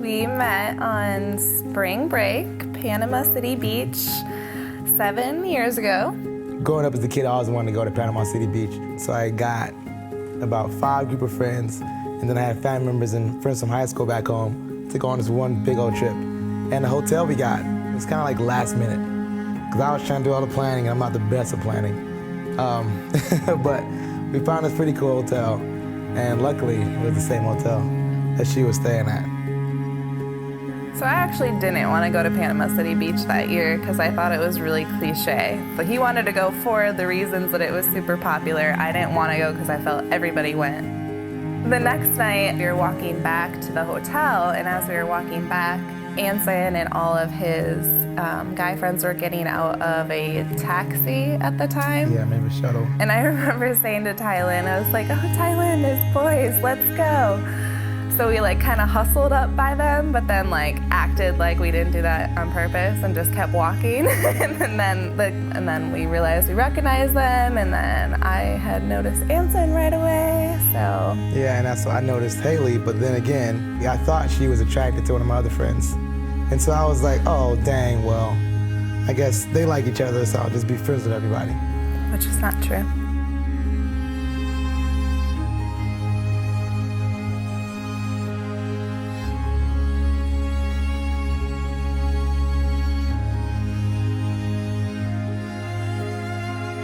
We met on spring break, Panama City Beach, 7 years ago. Growing up as a kid, I always wanted to go to Panama City Beach. So I got about 5 group of friends, and then I had family members and friends from high school back home to go on this one big old trip. And the hotel we got, it was kind of like last minute, because I was trying to do all the planning, and I'm not the best at planning. But we found this pretty cool hotel, and luckily it was the same hotel that she was staying at. So I actually didn't want to go to Panama City Beach that year because I thought it was really cliche. But he wanted to go for the reasons that it was super popular. I didn't want to go because I felt everybody went. The next night, we were walking back to the hotel, and as we were walking back, Anson and all of his guy friends were getting out of a taxi at the time. Yeah, maybe a shuttle. And I remember saying to Tylen, I was like, oh, Tylen, there's boys, let's go. So we like kind of hustled up by them, but then like acted like we didn't do that on purpose and just kept walking. and then we realized we recognized them, and then I had noticed Anson right away, so. Yeah, and that's why I noticed Haylee, but then again, I thought she was attracted to one of my other friends. And so I was like, oh, dang, well, I guess they like each other, so I'll just be friends with everybody. Which is not true.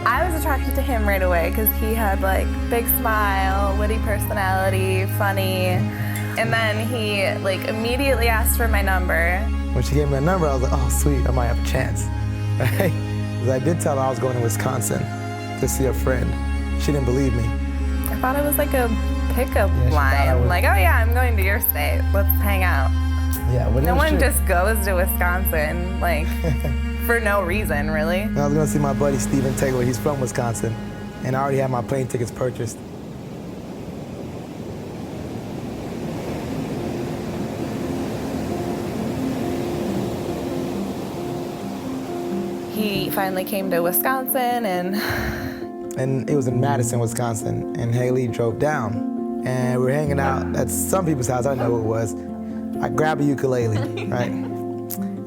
I was attracted to him right away because he had like big smile, witty personality, funny. And then he like immediately asked for my number. When she gave me a number, I was like, oh, sweet, I might have a chance, right? Because I did tell her I was going to Wisconsin to see a friend. She didn't believe me. I thought it was like a pickup line. Like, oh yeah, I'm going to your state. Let's hang out. Yeah, but no one just goes to Wisconsin, like, for no reason, really. I was going to see my buddy Steven Taylor. He's from Wisconsin, and I already had my plane tickets purchased. He finally came to Wisconsin, and it was in Madison, Wisconsin, and Haylee drove down. And we were hanging out at some people's house, I don't know who it was. I grab a ukulele, right?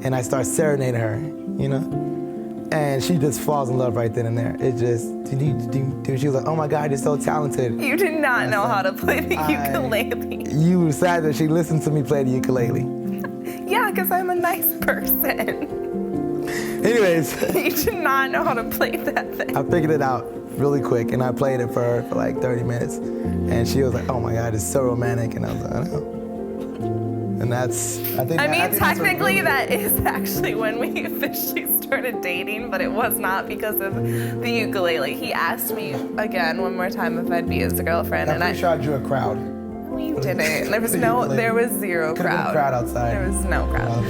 And I start serenading her, you know? And she just falls in love right then and there. It just, she was like, oh my God, you're so talented. You did not know how to play the ukulele. You were sad that she listened to me play the ukulele. Yeah, because I'm a nice person. Anyways. You did not know how to play that thing. I figured it out really quick, and I played it for her for like 30 minutes. And she was like, oh my God, it's so romantic. And I was like, I know. And that's, I think technically that is actually when we officially started dating, but it was not because of the ukulele. He asked me again one more time if I'd be his girlfriend. I'm pretty sure I drew a crowd. We didn't. There was zero Could've been a crowd outside. There was no crowd.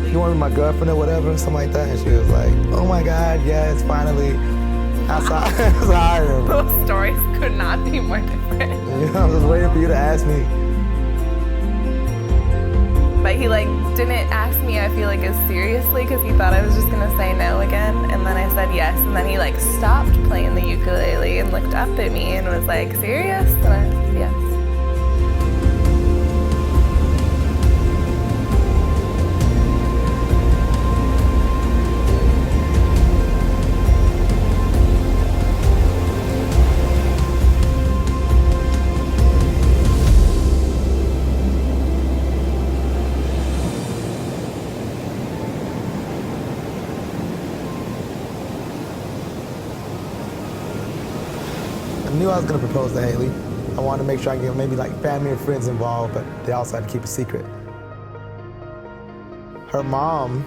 You want to be my girlfriend or whatever, something like that? And she was like, oh my God, yes, finally. That's how I remember. Those stories could not be more different. You know, I was just waiting for you to ask me. But he like didn't ask me, I feel like, as seriously because he thought I was just gonna say no again. And then I said yes, and then he like stopped playing the ukulele and looked up at me and was like, serious? And I said yes. I knew I was going to propose to Haylee. I wanted to make sure I get maybe like family and friends involved, but they also had to keep a secret. Her mom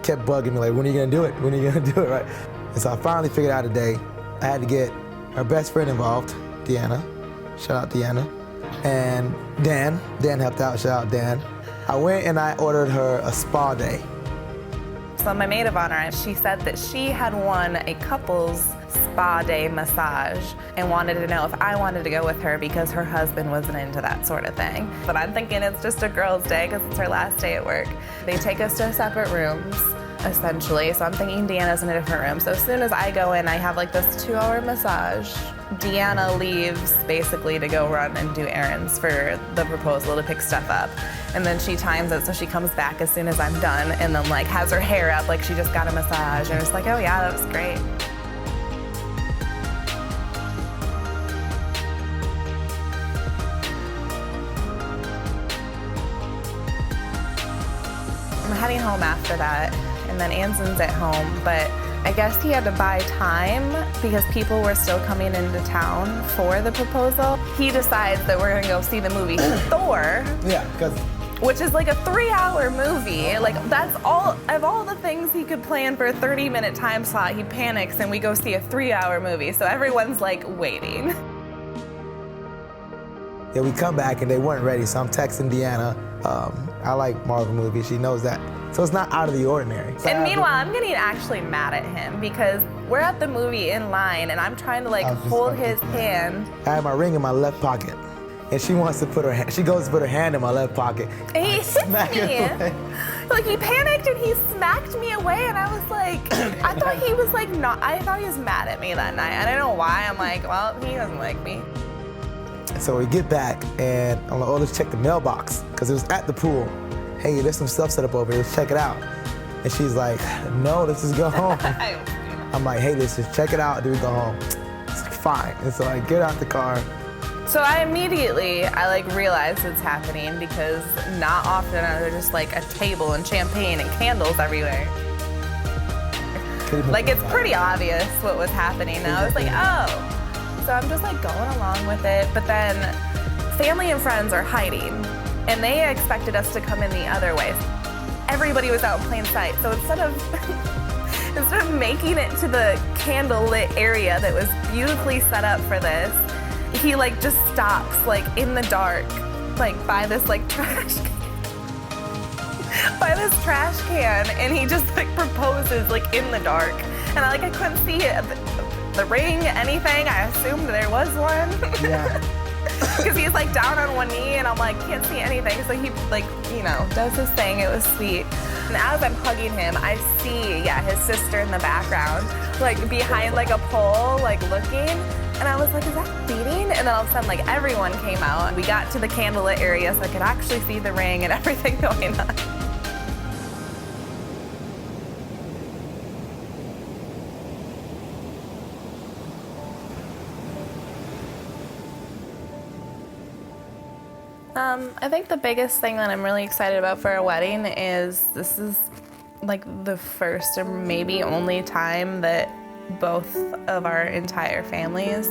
kept bugging me like, when are you going to do it? When are you going to do it, right? And so I finally figured out a day. I had to get her best friend involved, Deanna. Shout out Deanna. And Dan. Dan helped out. Shout out Dan. I went and I ordered her a spa day. So my maid of honor, she said that she had won a couple's spa day massage and wanted to know if I wanted to go with her because her husband wasn't into that sort of thing. But I'm thinking it's just a girl's day because it's her last day at work. They take us to separate rooms, essentially. So I'm thinking Deanna's in a different room. So as soon as I go in, I have like this 2-hour massage Deanna leaves basically to go run and do errands for the proposal to pick stuff up. And then she times it so she comes back as soon as I'm done and then like has her hair up like she just got a massage and it's like, oh yeah, that was great. I'm heading home after that and then Anson's at home, but I guess he had to buy time because people were still coming into town for the proposal. He decides that we're gonna go see the movie Thor. Yeah, because which is like a 3-hour movie. Like that's all, of all the things he could plan for a 30-minute time slot, he panics and we go see a 3-hour movie. So everyone's like waiting. yeah, we come back and they weren't ready, so I'm texting Deanna. I like Marvel movies, she knows that. So it's not out of the ordinary. So and meanwhile, I'm getting actually mad at him because we're at the movie in line and I'm trying to like hold his hand. I have my ring in my left pocket and she wants to put her hand, she goes to put her hand in my left pocket. And he hits me. Like he panicked and he smacked me away and I was like, I thought he was like I thought he was mad at me that night. I don't know why. I'm like, well, he doesn't like me. So we get back and I'm like, oh, let's check the mailbox because it was at the pool. Hey, there's some stuff set up over here, let's check it out. And she's like, no, let's just go home. I'm like, hey, let's just check it out, then we go home. It's like, fine. And so I get out the car. So I immediately, like realize it's happening because not often are there just like a table and champagne and candles everywhere. Like it's pretty obvious what was happening now. I was like, oh. So I'm just like going along with it, but then family and friends are hiding. And they expected us to come in the other way. Everybody was out in plain sight. So instead of making it to the candlelit area that was beautifully set up for this, he like just stops like in the dark, like by this like trash can, and he just like proposes like in the dark. And I couldn't see it, the ring, anything. I assumed there was one. Yeah. Because he's like down on one knee and I'm like, can't see anything. So he like, does his thing. It was sweet. And as I'm hugging him, I see, his sister in the background, like behind like a pole, like looking. And I was like, is that beating? And then all of a sudden, like everyone came out and we got to the candlelit area so I could actually see the ring and everything going on. I think the biggest thing that I'm really excited about for our wedding is this is like the first or maybe only time that both of our entire families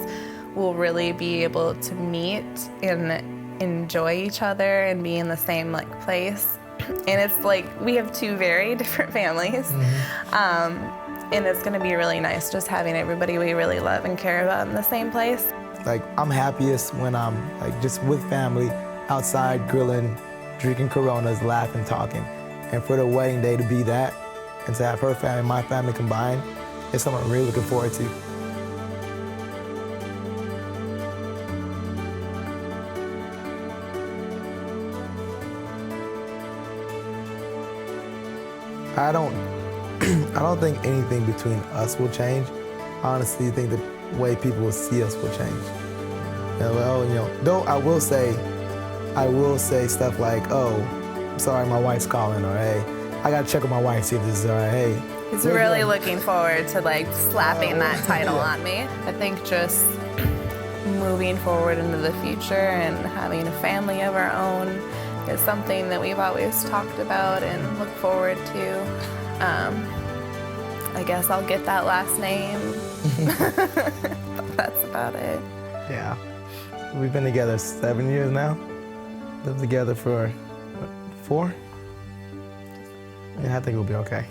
will really be able to meet and enjoy each other and be in the same like place. And it's like we have two very different families. Mm-hmm. And it's gonna be really nice just having everybody we really love and care about in the same place. Like I'm happiest when I'm like just with family, outside grilling, drinking Coronas, laughing, talking. And for the wedding day to be that, and to have her family and my family combined, it's something I'm really looking forward to. I don't think anything between us will change. I honestly think the way people will see us will change. Though I will say stuff like, oh, I'm sorry, my wife's calling, or hey, I gotta check with my wife, see if this is all right, hey. He's really looking forward to like slapping that title on me. I think just moving forward into the future and having a family of our own is something that we've always talked about and look forward to. I guess I'll get that last name. But that's about it. Yeah. We've been together 7 years now. Lived together for, what, 4? Yeah, I think we'll be okay.